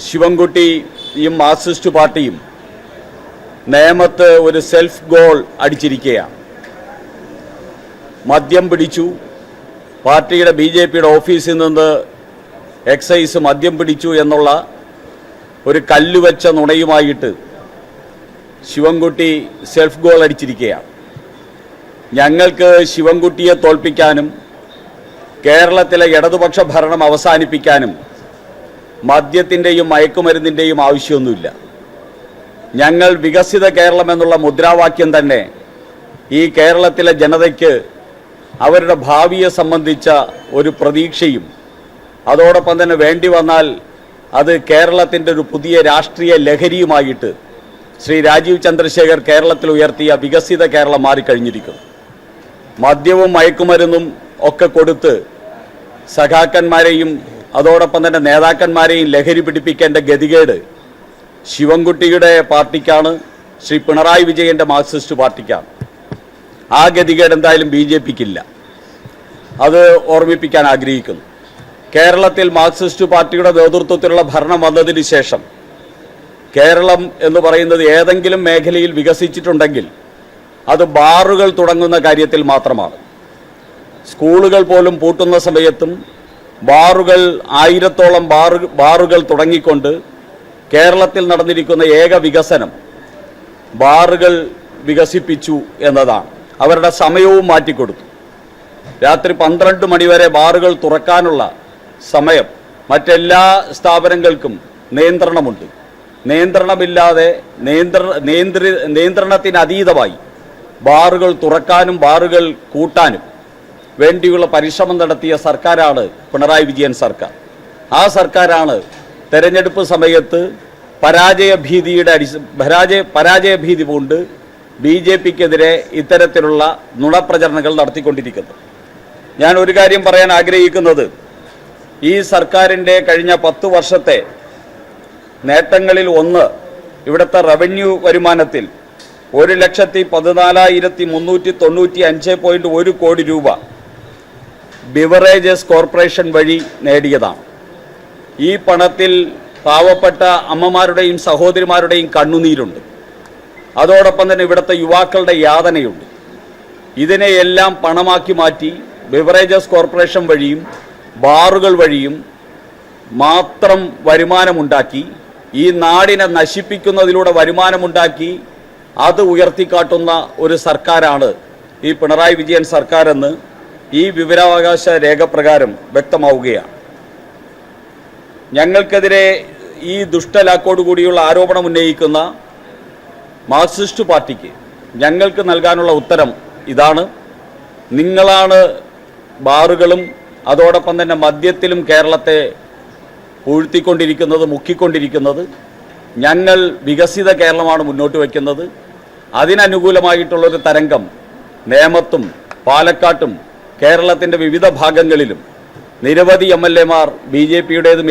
ശിവൻകുട്ടിയും Marxist പാർട്ടിയും നേമത്ത് ഒരു സെൽഫ് ഗോൾ അടിച്ചിരിക്കുകയാണ്. മദ്യം പിടിച്ചു, പാർട്ടിയുടെ BJPയുടെ ഓഫീസിൽ നിന്ന് എക്സൈസ് മദ്യം പിടിച്ചു എന്നുള്ള ഒരു കല്ലുവെച്ച നുണയുമായിട്ട് ശിവൻകുട്ടി സെൽഫ് ഗോൾ അടിച്ചിരിക്കുകയാണ്. ഞങ്ങൾക്ക് ശിവൻകുട്ടിയെ തോൽപ്പിക്കാനും കേരളത്തിലെ ഇടതുപക്ഷ ഭരണം അവസാനിപ്പിക്കാനും മദ്യത്തിൻ്റെയും മയക്കുമരുന്നിൻ്റെയും ആവശ്യമൊന്നുമില്ല. ഞങ്ങൾ വികസിത കേരളം എന്നുള്ള മുദ്രാവാക്യം തന്നെ ഈ കേരളത്തിലെ ജനതയ്ക്ക് അവരുടെ ഭാവിയെ സംബന്ധിച്ച ഒരു പ്രതീക്ഷയും അതോടൊപ്പം തന്നെ വേണ്ടി വന്നാൽ അത് കേരളത്തിൻ്റെ ഒരു പുതിയ രാഷ്ട്രീയ ലഹരിയുമായിട്ട് ശ്രീ രാജീവ് ചന്ദ്രശേഖർ കേരളത്തിൽ ഉയർത്തിയ വികസിത കേരളം മാറിക്കഴിഞ്ഞിരിക്കുന്നു. മദ്യവും മയക്കുമരുന്നും ഒക്കെ കൊടുത്ത് സഖാക്കന്മാരെയും അതോടൊപ്പം തന്നെ നേതാക്കന്മാരെയും ലഹരി പിടിപ്പിക്കേണ്ട ഗതികേട് ശിവൻകുട്ടിയുടെ പാർട്ടിക്കാണ്, ശ്രീ പിണറായി വിജയൻ്റെ മാർക്സിസ്റ്റ് പാർട്ടിക്കാണ്. ആ ഗതികേട് എന്തായാലും BJPക്കില്ല. അത് ഓർമ്മിപ്പിക്കാൻ ആഗ്രഹിക്കുന്നു. കേരളത്തിൽ മാർക്സിസ്റ്റ് പാർട്ടിയുടെ നേതൃത്വത്തിലുള്ള ഭരണം വന്നതിന് ശേഷം കേരളം എന്ന് പറയുന്നത് ഏതെങ്കിലും മേഖലയിൽ വികസിച്ചിട്ടുണ്ടെങ്കിൽ അത് ബാറുകൾ തുടങ്ങുന്ന കാര്യത്തിൽ മാത്രമാണ്. സ്കൂളുകൾ പോലും പൂട്ടുന്ന സമയത്തും ബാറുകൾ 1000-ഓളം ബാറുകൾ തുടങ്ങിക്കൊണ്ട് കേരളത്തിൽ നടന്നിരിക്കുന്ന ഏക വികസനം ബാറുകൾ വികസിപ്പിച്ചു എന്നതാണ്. അവരുടെ സമയവും മാറ്റിക്കൊടുത്തു. രാത്രി 12 മണിവരെ ബാറുകൾ തുറക്കാനുള്ള സമയം മറ്റെല്ലാ സ്ഥാപനങ്ങൾക്കും നിയന്ത്രണമുണ്ട്. നിയന്ത്രണമില്ലാതെ നിയന്ത്രണത്തിനതീതമായി ബാറുകൾ തുറക്കാനും ബാറുകൾ കൂട്ടാനും വേണ്ടിയുള്ള പരിശ്രമം നടത്തിയ സർക്കാരാണ് പിണറായി വിജയൻ സർക്കാർ. ആ സർക്കാരാണ് തെരഞ്ഞെടുപ്പ് സമയത്ത് പരാജയഭീതി കൊണ്ട് BJPക്കെതിരെ ഇത്തരത്തിലുള്ള നുണപ്രചരണങ്ങൾ നടത്തിക്കൊണ്ടിരിക്കുന്നത്. ഞാൻ ഒരു കാര്യം പറയാൻ ആഗ്രഹിക്കുന്നത്, ഈ സർക്കാരിൻ്റെ കഴിഞ്ഞ 10 വർഷത്തെ നേട്ടങ്ങളിൽ ഒന്ന് ഇവിടുത്തെ റവന്യൂ വരുമാനത്തിൽ 1,14,395.1 കോടി രൂപ ബിവറേജസ് കോർപ്പറേഷൻ വഴി നേടിയതാണ്. ഈ പണത്തിൽ പാവപ്പെട്ട അമ്മമാരുടെയും സഹോദരിമാരുടെയും കണ്ണുനീരുണ്ട്. അതോടൊപ്പം തന്നെ ഇവിടുത്തെ യുവാക്കളുടെ യാതനയുണ്ട്. ഇതിനെയെല്ലാം പണമാക്കി മാറ്റി ബിവറേജസ് കോർപ്പറേഷൻ വഴിയും ബാറുകൾ വഴിയും മാത്രം വരുമാനമുണ്ടാക്കി, ഈ നാടിനെ നശിപ്പിക്കുന്നതിലൂടെ വരുമാനമുണ്ടാക്കി അത് ഉയർത്തിക്കാട്ടുന്ന ഒരു സർക്കാരാണ് ഈ പിണറായി വിജയൻ സർക്കാരെന്ന് ഈ വിവരാവകാശ രേഖപ്രകാരം വ്യക്തമാവുകയാണ്. ഞങ്ങൾക്കെതിരെ ഈ ദുഷ്ടലാക്കോടുകൂടിയുള്ള ആരോപണം ഉന്നയിക്കുന്ന മാർക്സിസ്റ്റ് പാർട്ടിക്ക് ഞങ്ങൾക്ക് നൽകാനുള്ള ഉത്തരം ഇതാണ്: നിങ്ങളാണ് ബാറുകളും അതോടൊപ്പം തന്നെ മദ്യത്തിലും കേരളത്തെ പൂഴ്ത്തിക്കൊണ്ടിരിക്കുന്നത്, മുക്കിക്കൊണ്ടിരിക്കുന്നത്. ഞങ്ങൾ വികസിത കേരളമാണ് മുന്നോട്ട് വയ്ക്കുന്നത്. അതിനനുകൂലമായിട്ടുള്ളൊരു തരംഗം നേമത്തും പാലക്കാട്ടും കേരളത്തിൻ്റെ വിവിധ ഭാഗങ്ങളിലും നിരവധി MLAമാർ BJPയുടേതും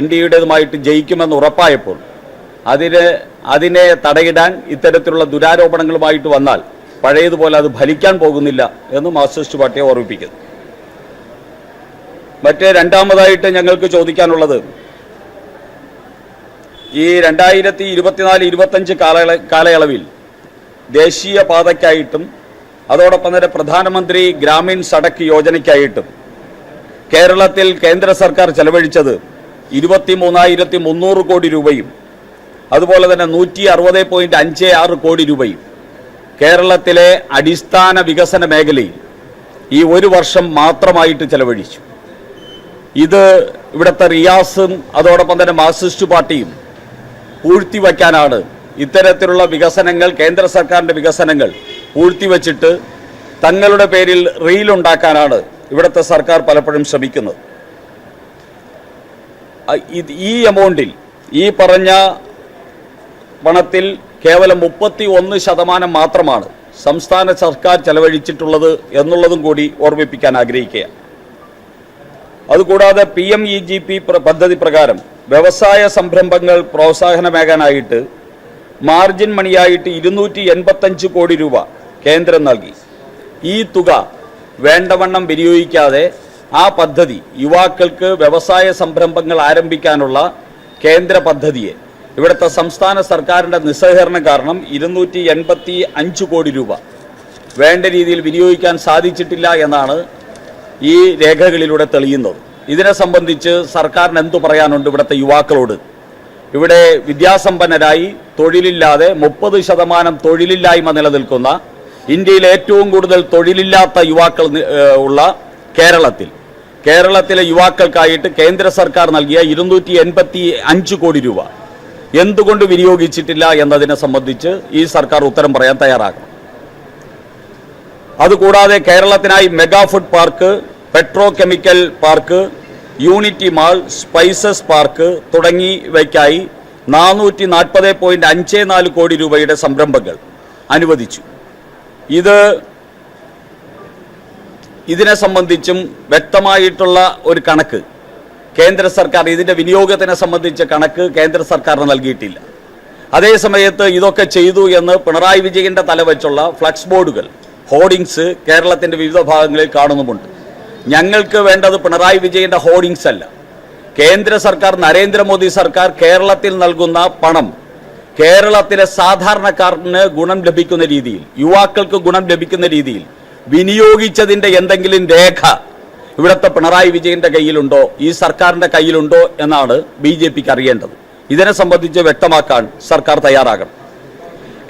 NDAയുടേതുമായിട്ട് ജയിക്കുമെന്ന് ഉറപ്പായപ്പോൾ അതിനെ തടയിടാൻ ഇത്തരത്തിലുള്ള ദുരാരോപണങ്ങളുമായിട്ട് വന്നാൽ പഴയതുപോലെ അത് ഫലിക്കാൻ പോകുന്നില്ല എന്ന് മാർക്സിസ്റ്റ് പാർട്ടിയെ ഓർമ്മിപ്പിക്കുന്നു. രണ്ടാമതായിട്ട് ഞങ്ങൾക്ക് ചോദിക്കാനുള്ളത്, ഈ 2024-25 കാലയളവിൽ ദേശീയ പാതയ്ക്കായിട്ടും അതോടൊപ്പം തന്നെ പ്രധാനമന്ത്രി ഗ്രാമീൺ സഡക്ക് യോജനയ്ക്കായിട്ടും കേരളത്തിൽ കേന്ദ്ര സർക്കാർ ചെലവഴിച്ചത് 23,300 കോടി രൂപയും അതുപോലെ തന്നെ 160.56 കോടി രൂപയും കേരളത്തിലെ അടിസ്ഥാന വികസന മേഖലയിൽ ഈ ഒരു വർഷം മാത്രമായിട്ട് ചെലവഴിച്ചു. ഇത് ഇവിടുത്തെ റിയാസും അതോടൊപ്പം തന്നെ മാർക്സിസ്റ്റ് പാർട്ടിയും പൂഴ്ത്തിവെക്കാനാണ്. ഇത്തരത്തിലുള്ള വികസനങ്ങൾ, കേന്ദ്ര സർക്കാരിൻ്റെ വികസനങ്ങൾ പൂഴ്ത്തിവെച്ചിട്ട് തങ്ങളുടെ പേരിൽ റീലുണ്ടാക്കാനാണ് ഇവിടുത്തെ സർക്കാർ പലപ്പോഴും ശ്രമിക്കുന്നത്. ഈ എമൗണ്ടിൽ, ഈ പറഞ്ഞ പണത്തിൽ കേവലം 31% മാത്രമാണ് സംസ്ഥാന സർക്കാർ ചെലവഴിച്ചിട്ടുള്ളത് എന്നുള്ളതും കൂടി ഓർമ്മിപ്പിക്കാൻ ആഗ്രഹിക്കുകയാണ്. അതുകൂടാതെ PMEGP പദ്ധതി പ്രകാരം വ്യവസായ സംരംഭങ്ങൾ പ്രോത്സാഹനമേകാനായിട്ട് മാർജിൻ മണിയായിട്ട് 285 കോടി രൂപ കേന്ദ്രം നൽകി. ഈ തുക വേണ്ടവണ്ണം വിനിയോഗിക്കാതെ ആ പദ്ധതി യുവാക്കൾക്ക് വ്യവസായ സംരംഭങ്ങൾ ആരംഭിക്കാനുള്ള കേന്ദ്ര പദ്ധതിയെ ഇവിടുത്തെ സംസ്ഥാന സർക്കാരിൻ്റെ നിസ്സഹകരണം കാരണം 285 കോടി രൂപ വേണ്ട രീതിയിൽ വിനിയോഗിക്കാൻ സാധിച്ചിട്ടില്ല എന്നാണ് ഈ രേഖകളിലൂടെ തെളിയുന്നത്. ഇതിനെ സംബന്ധിച്ച് സർക്കാരിന് എന്തു പറയാനുണ്ട് ഇവിടുത്തെ യുവാക്കളോട്? ഇവിടെ വിദ്യാസമ്പന്നരായി തൊഴിലില്ലാതെ 30% തൊഴിലില്ലായ്മ നിലനിൽക്കുന്ന, ഇന്ത്യയിൽ ഏറ്റവും കൂടുതൽ തൊഴിലില്ലാത്ത യുവാക്കൾ ഉള്ള കേരളത്തിലെ യുവാക്കൾക്കായിട്ട് കേന്ദ്ര സർക്കാർ നൽകിയ 285 കോടി രൂപ എന്തുകൊണ്ട് വിനിയോഗിച്ചിട്ടില്ല എന്നതിനെ സംബന്ധിച്ച് ഈ സർക്കാർ ഉത്തരം പറയാൻ തയ്യാറാകണം. അതുകൂടാതെ കേരളത്തിനായി mega food park, petro chemical park, unity mall, spices park തുടങ്ങിയവയ്ക്കായി 440.54 കോടി രൂപയുടെ സംരംഭങ്ങൾ അനുവദിച്ചു. ഇതിനെ സംബന്ധിച്ചും വ്യക്തമായിട്ടുള്ള ഒരു കണക്ക് കേന്ദ്ര സർക്കാർ, ഇതിൻ്റെ വിനിയോഗത്തിനെ സംബന്ധിച്ച കണക്ക് കേന്ദ്ര സർക്കാരിന് നൽകിയിട്ടില്ല. അതേസമയത്ത് ഇതൊക്കെ ചെയ്തു എന്ന് പിണറായി വിജയൻ്റെ തലവെച്ചുള്ള ഫ്ലക്സ് ബോർഡുകൾ, ഹോർഡിങ്സ് കേരളത്തിൻ്റെ വിവിധ ഭാഗങ്ങളിൽ കാണുന്നുമുണ്ട്. ഞങ്ങൾക്ക് വേണ്ടത് പിണറായി വിജയൻ്റെ ഹോർഡിങ്സ് അല്ല. കേന്ദ്ര സർക്കാർ, നരേന്ദ്രമോദി സർക്കാർ കേരളത്തിൽ നൽകുന്ന പണം കേരളത്തിലെ സാധാരണക്കാരന് ഗുണം ലഭിക്കുന്ന രീതിയിൽ, യുവാക്കൾക്ക് ഗുണം ലഭിക്കുന്ന രീതിയിൽ വിനിയോഗിച്ചതിൻ്റെ എന്തെങ്കിലും രേഖ ഇവിടുത്തെ പിണറായി വിജയൻ്റെ കയ്യിലുണ്ടോ, ഈ സർക്കാരിൻ്റെ കയ്യിലുണ്ടോ എന്നാണ് BJPക്ക് അറിയേണ്ടത്. ഇതിനെ സംബന്ധിച്ച് വ്യക്തമാക്കാൻ സർക്കാർ തയ്യാറാകണം.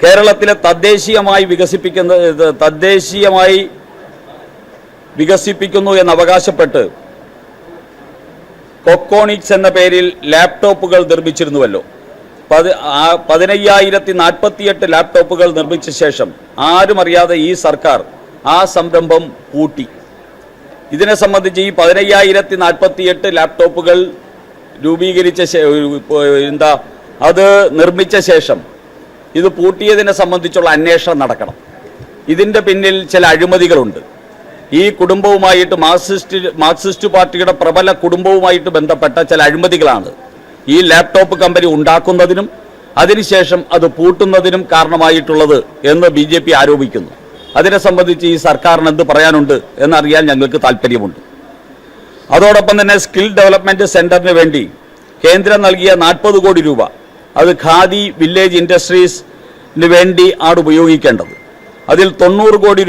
കേരളത്തിലെ തദ്ദേശീയമായി വികസിപ്പിക്കുന്നു എന്നവകാശപ്പെട്ട് കൊക്കോണിക്സ് എന്ന പേരിൽ ലാപ്ടോപ്പുകൾ നിർമ്മിച്ചിരുന്നുവല്ലോ. 15,048 ലാപ്ടോപ്പുകൾ നിർമ്മിച്ച ശേഷം ആരും അറിയാതെ ഈ സർക്കാർ ആ സംരംഭം പൂട്ടി. ഇതിനെ സംബന്ധിച്ച് ഈ 15,048 ലാപ്ടോപ്പുകൾ അത് നിർമ്മിച്ച ശേഷം ഇത് പൂട്ടിയതിനെ സംബന്ധിച്ചുള്ള അന്വേഷണം നടക്കണം. ഇതിൻ്റെ പിന്നിൽ ചില അഴിമതികളുണ്ട്. ഈ കുടുംബവുമായിട്ട് മാർക്സിസ്റ്റ് പാർട്ടിയുടെ പ്രബല കുടുംബവുമായിട്ട് ബന്ധപ്പെട്ട ചില അഴിമതികളാണ് ഈ ലാപ്ടോപ്പ് കമ്പനി ഉണ്ടാക്കുന്നതിനും അതിനുശേഷം അത് പൂട്ടുന്നതിനും കാരണമായിട്ടുള്ളത് എന്ന് BJP ആരോപിക്കുന്നു. അതിനെ സംബന്ധിച്ച് ഈ സർക്കാരിന് എന്ത് പറയാനുണ്ട് എന്നറിയാൻ ഞങ്ങൾക്ക് താല്പര്യമുണ്ട്. അതോടൊപ്പം തന്നെ സ്കിൽ ഡെവലപ്മെൻറ്റ് സെൻറ്ററിന് വേണ്ടി കേന്ദ്രം നൽകിയ 40 കോടി രൂപ അത് ഖാദി വില്ലേജ് ഇൻഡസ്ട്രീസിന് വേണ്ടി ആണ് ഉപയോഗിക്കേണ്ടത്. അതിൽ 90 കോടി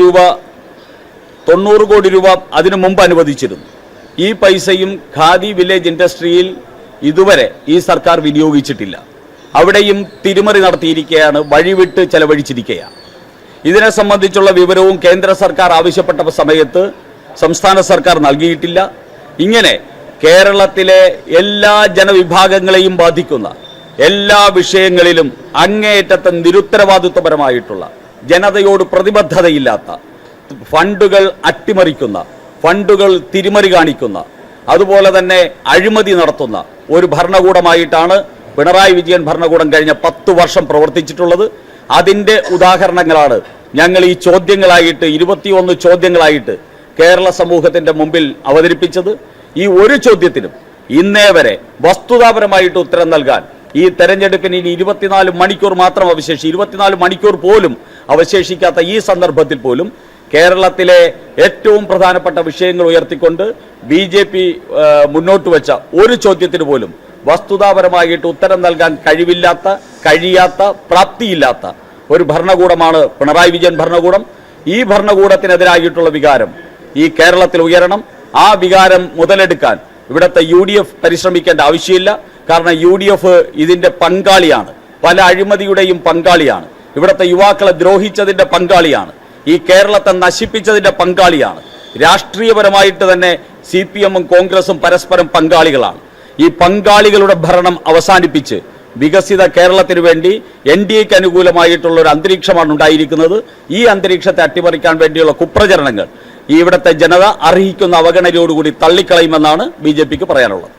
രൂപ അതിനു മുമ്പ് അനുവദിച്ചിരുന്നു. ഈ പൈസയും ഖാദി വില്ലേജ് ഇൻഡസ്ട്രിയിൽ ഇതുവരെ ഈ സർക്കാർ വിനിയോഗിച്ചിട്ടില്ല. അവിടെയും തിരിമറി നടത്തിയിരിക്കുകയാണ്, വഴിവിട്ട് ചെലവഴിച്ചിരിക്കുകയാണ്. ഇതിനെ സംബന്ധിച്ചുള്ള വിവരവും കേന്ദ്ര സർക്കാർ ആവശ്യപ്പെട്ട സമയത്ത് സംസ്ഥാന സർക്കാർ നൽകിയിട്ടില്ല. ഇങ്ങനെ കേരളത്തിലെ എല്ലാ ജനവിഭാഗങ്ങളെയും ബാധിക്കുന്ന എല്ലാ വിഷയങ്ങളിലും അങ്ങേയറ്റത്തെ നിരുത്തരവാദിത്വപരമായിട്ടുള്ള, ജനതയോട് പ്രതിബദ്ധതയില്ലാത്ത, ഫണ്ടുകൾ അട്ടിമറിക്കുന്ന, ഫണ്ടുകൾ തിരിമറി കാണിക്കുന്ന, അതുപോലെ തന്നെ അഴിമതി നടത്തുന്ന ഒരു ഭരണകൂടമായിട്ടാണ് പിണറായി വിജയൻ ഭരണകൂടം കഴിഞ്ഞ 10 വർഷം പ്രവർത്തിച്ചിട്ടുള്ളത്. അതിൻ്റെ ഉദാഹരണങ്ങളാണ് ഞങ്ങൾ ഈ ചോദ്യങ്ങളായിട്ട് 21 ചോദ്യങ്ങളായിട്ട് കേരള സമൂഹത്തിൻ്റെ മുമ്പിൽ അവതരിപ്പിച്ചത്. ഈ ഒരു ചോദ്യത്തിനും ഇന്നേ വരെ വസ്തുതാപരമായിട്ട് ഉത്തരം നൽകാൻ ഈ തെരഞ്ഞെടുപ്പിന് ഇനി 24 മണിക്കൂർ മാത്രം 24 മണിക്കൂർ പോലും അവശേഷിക്കാത്ത ഈ സന്ദർഭത്തിൽ പോലും കേരളത്തിലെ ഏറ്റവും പ്രധാനപ്പെട്ട വിഷയങ്ങൾ ഉയർത്തിക്കൊണ്ട് BJP മുന്നോട്ട് വെച്ച ഒരു ചോദ്യത്തിന് പോലും വസ്തുതാപരമായിട്ട് ഉത്തരം നൽകാൻ കഴിയാത്ത പ്രാപ്തിയില്ലാത്ത ഒരു ഭരണകൂടമാണ് പിണറായി വിജയൻ ഭരണകൂടം. ഈ ഭരണകൂടത്തിനെതിരായിട്ടുള്ള വികാരം ഈ കേരളത്തിൽ ഉയരണം. ആ വികാരം മുതലെടുക്കാൻ ഇവിടുത്തെ UDF പരിശ്രമിക്കേണ്ട ആവശ്യമില്ല. കാരണം UDF ഇതിൻ്റെ പങ്കാളിയാണ്, പല അഴിമതിയുടെയും പങ്കാളിയാണ്, ഇവിടുത്തെ യുവാക്കളെ ദ്രോഹിച്ചതിൻ്റെ പങ്കാളിയാണ്, ഈ കേരളത്തെ നശിപ്പിച്ചതിൻ്റെ പങ്കാളിയാണ്. രാഷ്ട്രീയപരമായിട്ട് തന്നെ CPM-ഉം കോൺഗ്രസും പരസ്പരം പങ്കാളികളാണ്. ഈ പങ്കാളികളുടെ ഭരണം അവസാനിപ്പിച്ച് വികസിത കേരളത്തിന് വേണ്ടി NDAക്ക് അനുകൂലമായിട്ടുള്ള ഒരു അന്തരീക്ഷമാണ് ഉണ്ടായിരിക്കുന്നത്. ഈ അന്തരീക്ഷത്തെ അട്ടിമറിക്കാൻ വേണ്ടിയുള്ള കുപ്രചരണങ്ങൾ ഇവിടുത്തെ ജനത അർഹിക്കുന്ന അവഗണനയോടുകൂടി തള്ളിക്കളയുമെന്നാണ് BJPക്ക് പറയാനുള്ളത്.